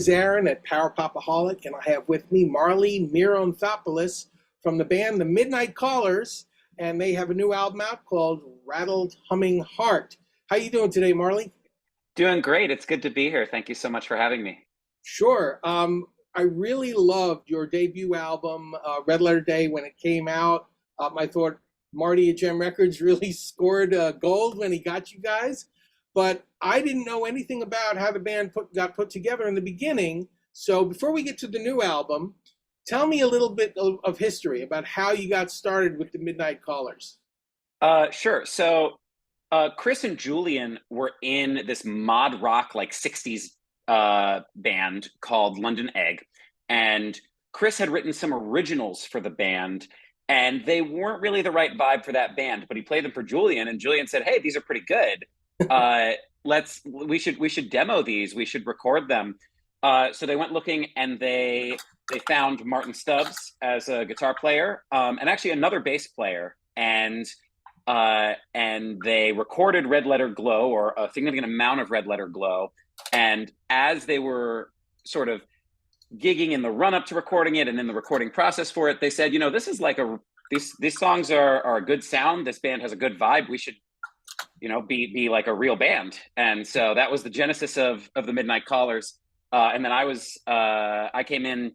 is Aaron at Popaholic, and I have with me Marley Mironthopoulos from the band The Midnight Callers, and they have a new album out called Rattled Humming Heart. How you doing today, Marley? Doing great. It's good to be here. Thank you so much for having me. Sure. I really loved your debut album, Red Letter Day, when it came out. I thought Marty at Gem Records really scored gold when he got you guys. But I didn't know anything about how the band got put together in the beginning. So before we get to the new album, tell me a little bit of history about how you got started with the Midnight Callers. Sure. Chris and Julian were in this mod rock, like 60s band called London Egg. And Chris had written some originals for the band, and they weren't really the right vibe for that band, but he played them for Julian, and Julian said, "Hey, these are pretty good. We should demo these. We should record them." So they went looking, and they found Martin Stubbs as a guitar player, and actually another bass player, and they recorded Red Letter Glow, or a significant amount of Red Letter Glow. And as they were sort of gigging in the run up to recording it and in the recording process for it, they said, this is like these songs are a good sound. This band has a good vibe. We should, be like a real band. And so that was the genesis of the Midnight Callers. And then I came in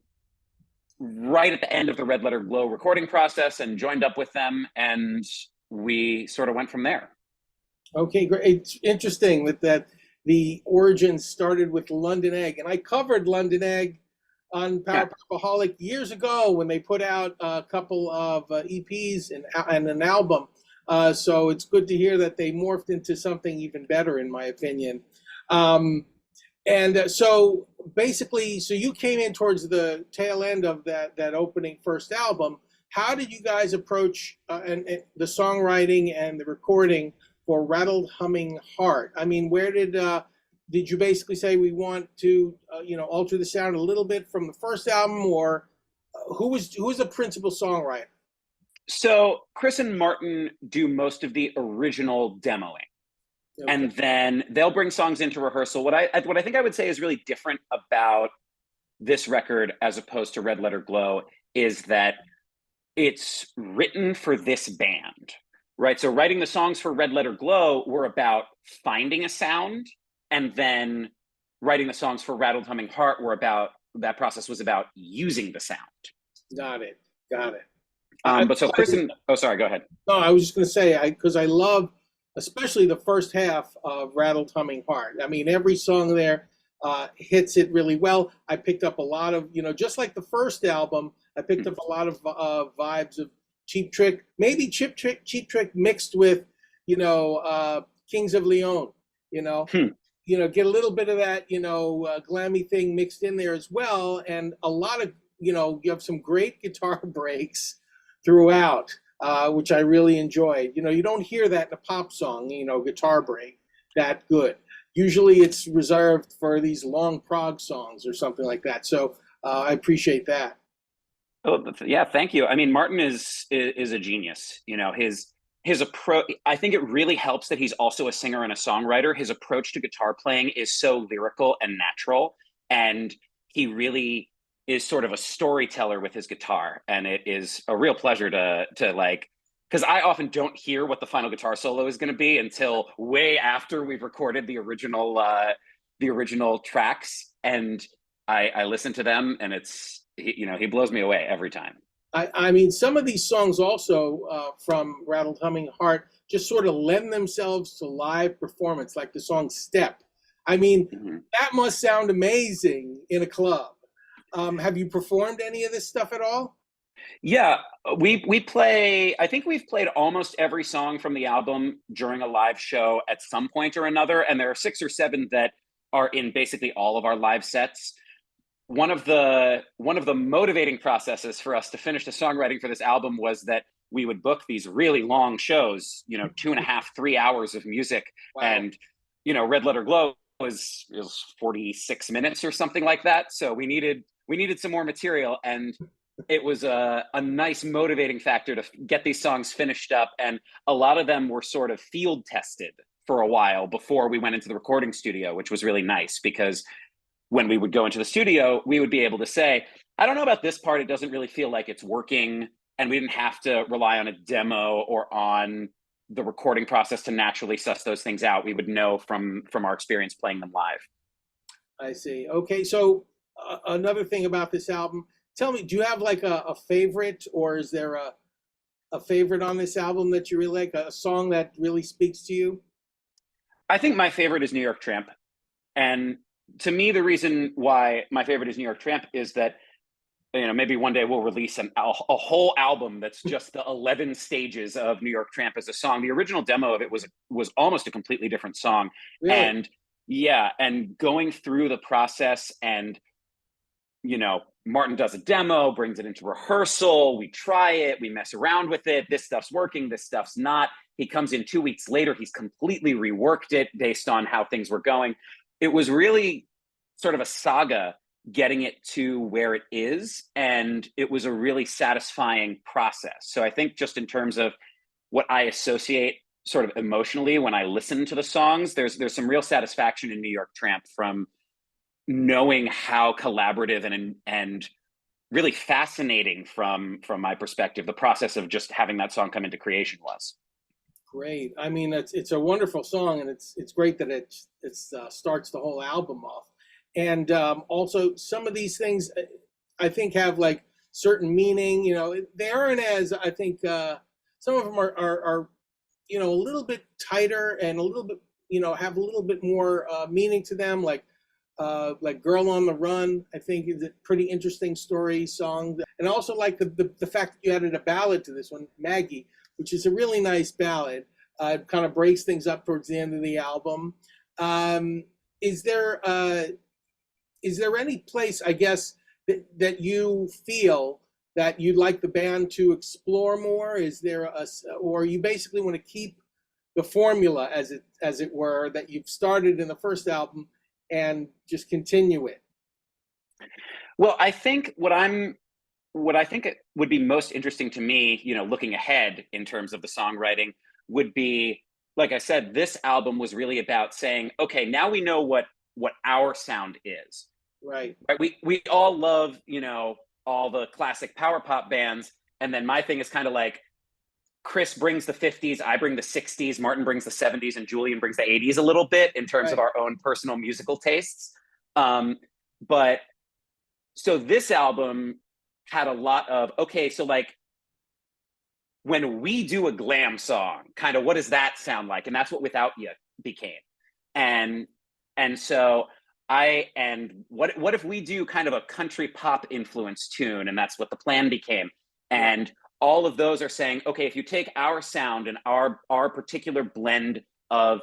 right at the end of the Red Letter Glow recording process and joined up with them, and we sort of went from there. Okay, great. It's interesting that the origin started with London Egg, and I covered London Egg on Popaholic years ago when they put out a couple of EPs and an album. So it's good to hear that they morphed into something even better, in my opinion. So basically, so you came in towards the tail end of that opening first album. How did you guys approach and the songwriting and the recording for Rattled Humming Heart? I mean, where did you basically say we want to alter the sound a little bit from the first album, or who was the principal songwriter? So Chris and Martin do most of the original demoing. Okay. And then they'll bring songs into rehearsal. What I think I would say is really different about this record as opposed to Red Letter Glow is that it's written for this band, right? So writing the songs for Red Letter Glow were about finding a sound, and then writing the songs for Rattled Humming Heart that process was about using the sound. Got it. Sorry, go ahead. No, I was just going to say, because I love, especially the first half of Rattled Humming Heart. I mean, every song there hits it really well. I picked up a lot of, just like the first album, I picked up a lot of vibes of Cheap Trick, maybe Cheap Trick mixed with, Kings of Leon, get a little bit of that, glammy thing mixed in there as well. And a lot of, you have some great guitar breaks throughout, which I really enjoyed. You don't hear that in a pop song, guitar break that good. Usually it's reserved for these long prog songs or something like that. So I appreciate that. Oh, yeah, thank you. I mean, Martin is a genius. His approach, I think it really helps that he's also a singer and a songwriter. His approach to guitar playing is so lyrical and natural, and he really is sort of a storyteller with his guitar. And it is a real pleasure to like, because I often don't hear what the final guitar solo is going to be until way after we've recorded the original tracks, and I listen to them, and he blows me away every time. I mean, some of these songs also from Rattled Humming Heart just sort of lend themselves to live performance, like the song Step. I mean, that must sound amazing in a club. Have you performed any of this stuff at all? Yeah, we play, I think we've played almost every song from the album during a live show at some point or another, and there are 6 or 7 that are in basically all of our live sets. One of the motivating processes for us to finish the songwriting for this album was that we would book these really long shows, 2.5, 3 hours of music. Wow. And, Red Letter Glow was 46 minutes or something like that. So we needed some more material, and it was a nice motivating factor to get these songs finished up. And a lot of them were sort of field tested for a while before we went into the recording studio, which was really nice because when we would go into the studio, we would be able to say, I don't know about this part. It doesn't really feel like it's working. And we didn't have to rely on a demo or on the recording process to naturally suss those things out. We would know from our experience playing them live. I see. Okay, so another thing about this album, tell me, do you have like a favorite, or is there a favorite on this album that you really like, a song that really speaks to you? I think my favorite is New York Tramp. And to me, the reason why my favorite is New York Tramp is that, maybe one day we'll release a whole album that's just the 11 stages of New York Tramp as a song. The original demo of it was almost a completely different song. Really? And yeah, and going through the process, and Martin does a demo, brings it into rehearsal, we try it, we mess around with it, this stuff's working, this stuff's not. He comes in 2 weeks later, he's completely reworked it based on how things were going. It was really sort of a saga getting it to where it is, and it was a really satisfying process. So I think just in terms of what I associate sort of emotionally when I listen to the songs, there's some real satisfaction in New York Tramp from knowing how collaborative and really fascinating from my perspective the process of just having that song come into creation was. Great. I mean, it's a wonderful song, and it's great that it starts the whole album off. And also, some of these things I think have like certain meaning. They aren't as, I think some of them are a little bit tighter and a little bit have a little bit more meaning to them. Like "Girl on the Run," I think is a pretty interesting story song. And I also like the fact that you added a ballad to this one, "Maggie," which is a really nice ballad. It kind of breaks things up towards the end of the album. Is there any place, I guess, that you feel that you'd like the band to explore more? Or you basically want to keep the formula as it were that you've started in the first album and just continue it? Well, I think what I think it would be most interesting to me, looking ahead in terms of the songwriting, would be, like I said, this album was really about saying, okay, now we know what our sound is. Right. Right? We all love, all the classic power pop bands, and then my thing is kind of like Chris brings the 50s, I bring the 60s, Martin brings the 70s, and Julian brings the 80s a little bit in terms of Right. our own personal musical tastes. But so this album had a lot of, okay, so like when we do a glam song, kind of what does that sound like? And that's what Without You became. And so what if we do kind of a country pop influence tune? And that's what The Plan became. And all of those are saying, okay, if you take our sound and our particular blend of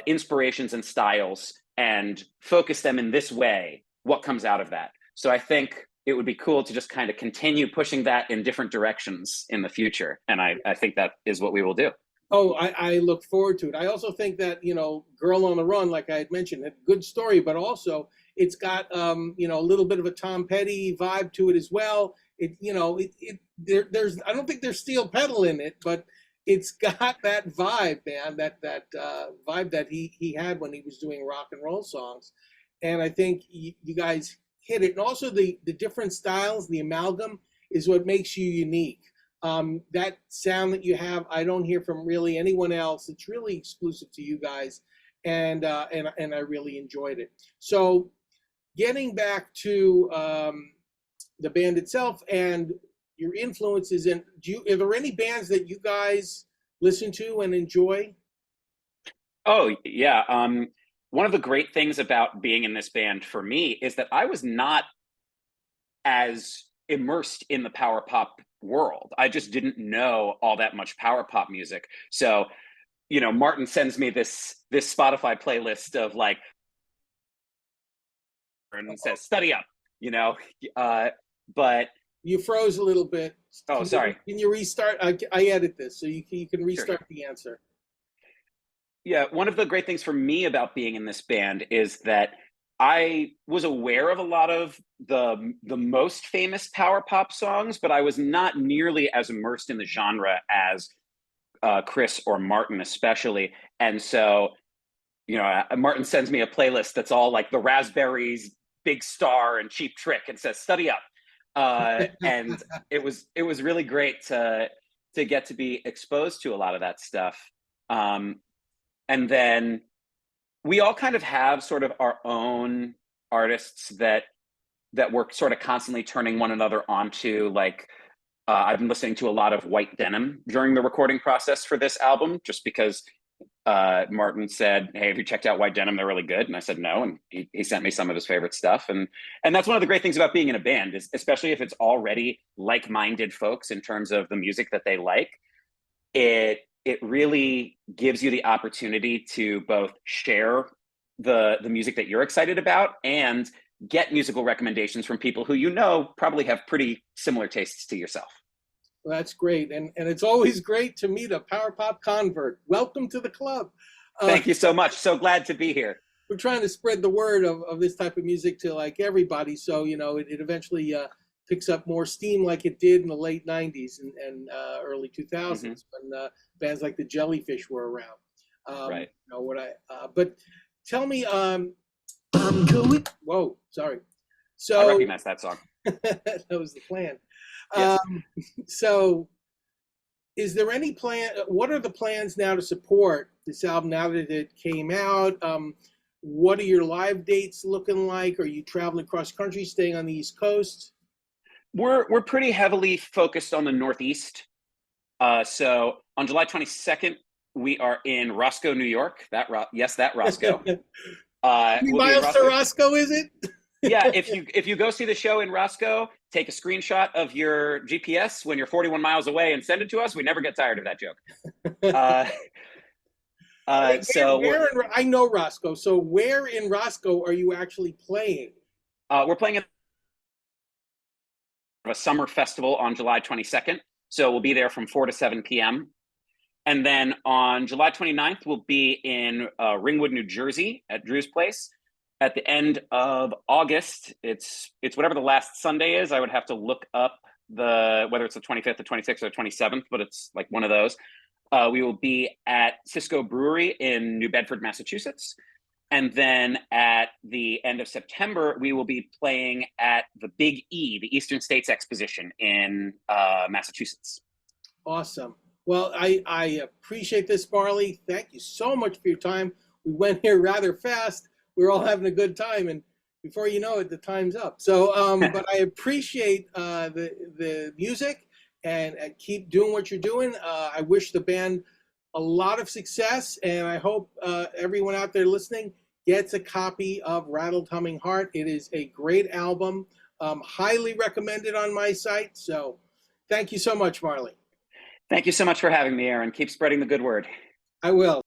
inspirations and styles and focus them in this way, what comes out of that? So I think it would be cool to just kind of continue pushing that in different directions in the future. And I think that is what we will do. Oh, I look forward to it. I also think that, "Girl on the Run," like I had mentioned, had a good story, but also it's got, a little bit of a Tom Petty vibe to it as well. There's, I don't think there's steel pedal in it, but it's got that vibe, man, that vibe that he had when he was doing rock and roll songs. And I think you guys hit it. And also the different styles, the amalgam is what makes you unique. That sound that you have, I don't hear from really anyone else. It's really exclusive to you guys, and I really enjoyed it. So, getting back to the band itself and your influences, and are there any bands that you guys listen to and enjoy? Oh, yeah. One of the great things about being in this band for me is that I was not as immersed in the power pop world. I just didn't know all that much power pop music. So, Martin sends me this Spotify playlist of like, and says, study up, but You froze a little bit. oh, sorry. Can you restart? I edit this, so you can restart Sure. the answer. Yeah, one of the great things for me about being in this band is that I was aware of a lot of the most famous power pop songs, but I was not nearly as immersed in the genre as Chris or Martin, especially. And so Martin sends me a playlist that's all like the Raspberries, Big Star, and Cheap Trick, and says study up. And it was really great to get to be exposed to a lot of that stuff. And then we all kind of have sort of our own artists that we're sort of constantly turning one another onto. Like I've been listening to a lot of White Denim during the recording process for this album, just because Martin said, "Hey, have you checked out White Denim? They're really good." And I said no, and he sent me some of his favorite stuff. And that's one of the great things about being in a band, is especially if it's already like-minded folks in terms of the music that they like, it really gives you the opportunity to both share the music that you're excited about and get musical recommendations from people who probably have pretty similar tastes to yourself. Well, that's great, and it's always great to meet a Power Pop convert. Welcome to the club. Thank you so much. So glad to be here. We're trying to spread the word of this type of music to like everybody, so it eventually picks up more steam like it did in the late '90s and early 2000s when bands like the Jellyfish were around. Right. But tell me, whoa, sorry. So I recognize that song. That was the plan. Yes. So is there any plan? What are the plans now to support this album now that it came out? What are your live dates looking like? Are you traveling across country, staying on the East Coast? We're pretty heavily focused on the Northeast. So on July 22nd, we are in Roscoe, New York. That Roscoe. How many miles to Roscoe is it? Yeah, if you go see the show in Roscoe, take a screenshot of your GPS when you're 41 miles away and send it to us. We never get tired of that joke. I know Roscoe. So where in Roscoe are you actually playing? We're playing at a summer festival on July 22nd. So we'll be there from 4 to 7 p.m. And then on July 29th, we'll be in Ringwood, New Jersey at Drew's Place. At the end of August, it's whatever the last Sunday is. I would have to look up whether it's the 25th, the 26th, or 27th, but it's like one of those. We will be at Cisco Brewery in New Bedford, Massachusetts. And then at the end of September, we will be playing at the Big E, the Eastern States Exposition in Massachusetts. Awesome. Well, I appreciate this, Marley. Thank you so much for your time. We went here rather fast. We're all having a good time, and before you know it, the time's up. So, but I appreciate the music, and keep doing what you're doing. I wish the band a lot of success, and I hope everyone out there listening gets a copy of Rattled Humming Heart. It is a great album, highly recommended on my site. So, thank you so much, Marley. Thank you so much for having me, Aaron. Keep spreading the good word. I will.